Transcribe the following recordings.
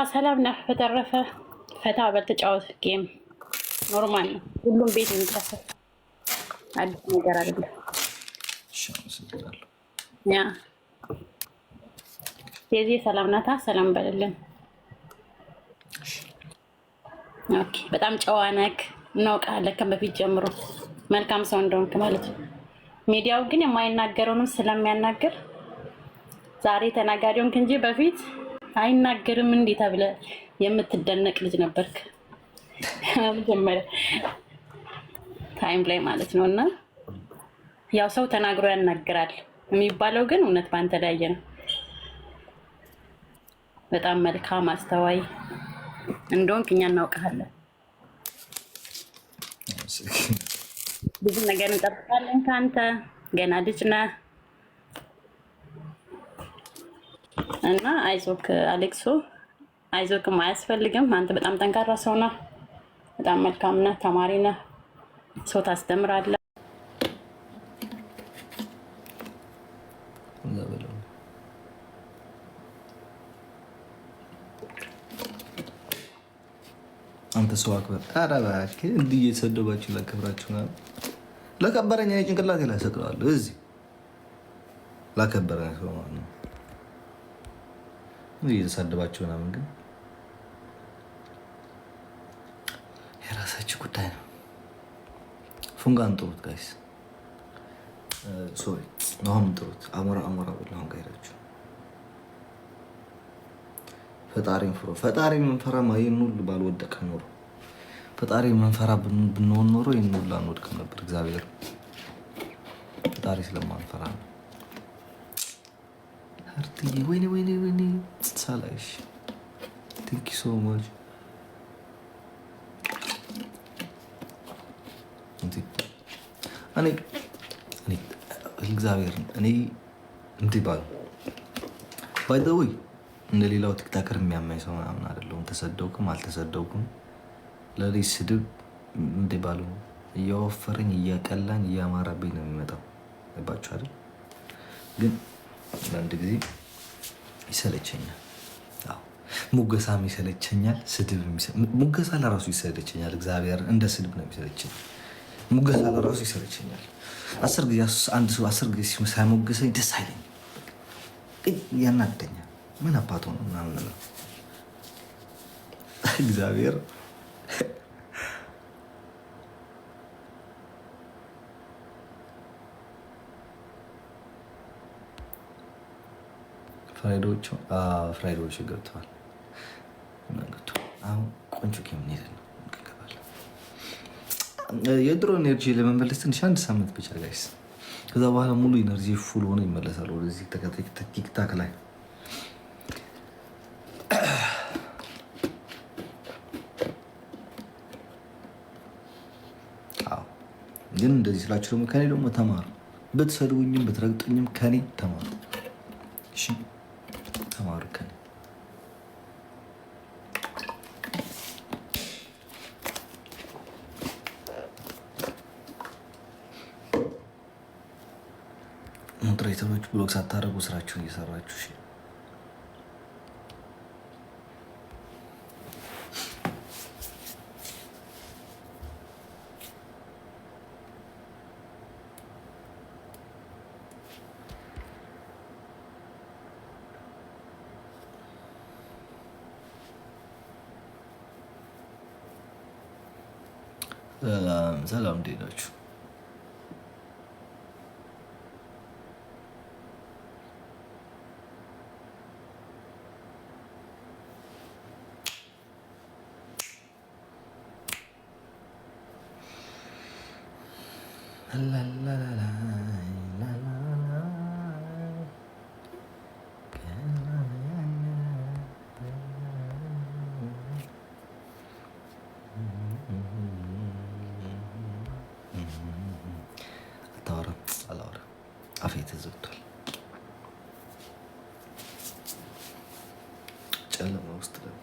ሰላም ነህ? በተረፈ ፈታ በተጫወት ጌም ኖርማል ነው። ሁሉም ቤት የሚከሰት አዲስ ነገር አይደለም። ያ የዚህ ሰላም ናታ። ሰላም በልልን። ኦኬ፣ በጣም ጨዋ ነክ እናውቃለን ከበፊት ጀምሮ መልካም ሰው እንደሆንክ ማለት ነው። ሚዲያው ግን የማይናገረውንም ስለሚያናገር ዛሬ ተናጋሪ ሆንክ እንጂ በፊት አይናገርም እንዴ ተብለህ የምትደነቅ ልጅ ነበርክ። መጀመሪያ ታይም ላይ ማለት ነው። እና ያው ሰው ተናግሮ ያናግራል የሚባለው ግን እውነት ባንተ ላይ ነው። በጣም መልካም አስተዋይ እንደሆንክ እኛ እናውቃለን። ብዙ ነገር እንጠብቃለን ካንተ። ገና ልጅ ነህ እና አይዞክ አሌክሶ፣ አይዞክም አያስፈልግም። አንተ በጣም ጠንካራ ሰው ነህ። በጣም መልካም ነህ። ተማሪ ነህ። ሰው ታስተምራለህ። አንተ ሰው አክበር። ኧረ እባክህ እንዲህ እየተሰደባችሁ ላከብራችሁ ነው። ለከበረኝ እኔ ጭንቅላቴ ላይ ሰቅለዋለሁ። እዚህ ላከበረኝ ሰው ማለት ነው። እየተሳደባችሁ ምናምን ግን የራሳችሁ ጉዳይ ነው። ፉንጋን ጥሩት ጋይስ፣ ሶሪ ነውም ጥሩት። አሞራ ብላ አሁን ጋይራችሁ ፈጣሪን ፍሮ። ፈጣሪ መንፈራማ ይሄን ሁሉ ባልወደቀ ኖሮ፣ ፈጣሪ መንፈራ ብንሆን ኖሮ ይሄን ሁሉ አንወድቅም ነበር። እግዚአብሔር ፈጣሪ ስለማንፈራ ነው። አርትዬ ወይኔ ሳላይሽ ቴንክ ዩ ሶ ማች። እኔ እግዚአብሔር እኔ እንዲህ ባይ ዘ ወይ እንደ ሌላው ቲክታከር የሚያማኝ ሰው ምናምን አይደለሁም። ተሰደውኩም አልተሰደውኩም ለዚህ ስድብ እንዲህ እያወፈረኝ እያቀላኝ እያማረብኝ ነው የሚመጣው። አይባችሁ አይደል? ግን አንድ ጊዜ ይሰለቸኛል። አዎ ሙገሳም ይሰለቸኛል። ሙገሳ ለራሱ ይሰለቸኛል። እግዚአብሔር እንደ ስድብ ነው የሚሰለቸኝ። ሙገሳ ለራሱ ይሰለቸኛል። 10 ጊዜ አንድ ሰው 10 ጊዜ ሳይሞገሰኝ ደስ አይለኝም። ግን ያናደኛል። ምን አባቱ ነው ምናምን ነው እግዚአብሔር ፍራይዶቹ ገብተዋል። አሁን ቆንጆ ጌም ነው። የድሮ ኤነርጂ ለመመለስ ትንሽ አንድ ሳምንት ብቻ ጋይስ። ከዛ በኋላ ሙሉ ኤነርጂ ፉል ሆኖ ይመለሳል ወደዚህ ቲክታክ ላይ። ግን እንደዚህ ስላችሁ ደግሞ ከኔ ደግሞ ተማሩ። ብትሰድቡኝም ብትረግጡኝም ከኔ ተማሩ። እሺ ተማሩ ከኔ። ሞዴሬተሮች ብሎክ ሳታደርጉ ስራችሁን እየሰራችሁ እሺ። ሰላም እንዴት ናችሁ? አላወራም። አፌ ተዘግቷል። ጨለማ ውስጥ ደግሞ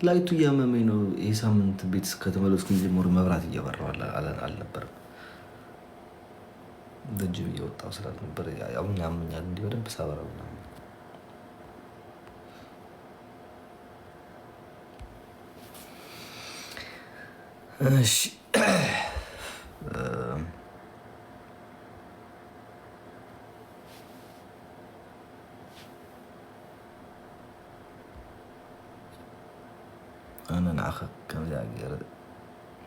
ላይቱ እያመመኝ ነው። ይህ ሳምንት ቤት ከተመለስኩኝ ጀምሮ መብራት እየበራው አልነበረም። በእጅም እየወጣው ስላልነበረ አሁን ያመኛል። እንዲህ በደንብ ሳበራው እሺ أنا نعخ كم جاجر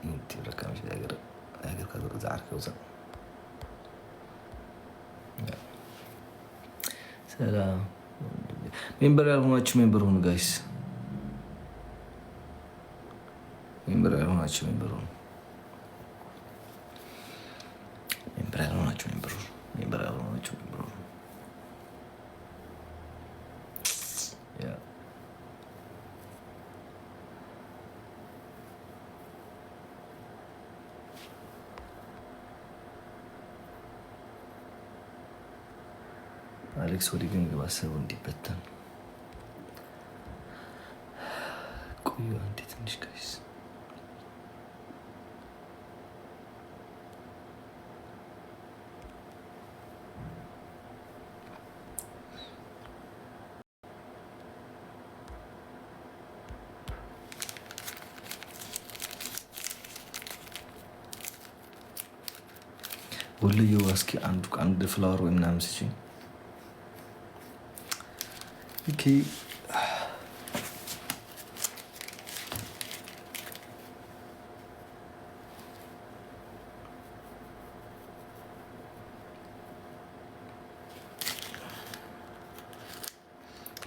أنت ولا كم جاجر جاجر كذا زعر كوزا سلام ممبر ያልሆናችሁ ሜምበር ሁኑ ጋይስ ሜምበር ያልሆናችሁ ሜምበር ሁኑ ሜምበር ያልሆናችሁ ሜምበር ሁኑ ሜምበር ያልሆናችሁ ሜምበር ሁኑ ያ አሌክስ ወዲህ ግን ግባሰቡ እንዲበተን ቆዩ አንዴ ትንሽ ጋይስ ወልዩ እስኪ አንድ ፍላወር ወይ ምናምን ስጪኝ Okay.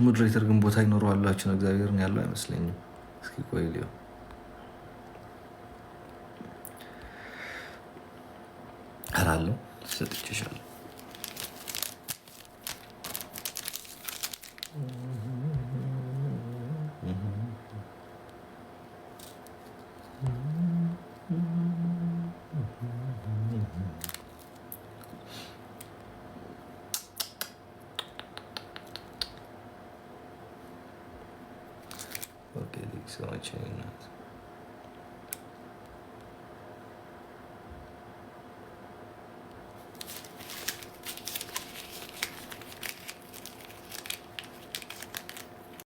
ሞዴሬተር ግን ቦታ ይኖረዋላችሁ ነው እግዚአብሔርን ያለው አይመስለኝም። እስኪ ቆይ ሊዮ አራለው ሰጥቼሻለሁ። Okay, so much.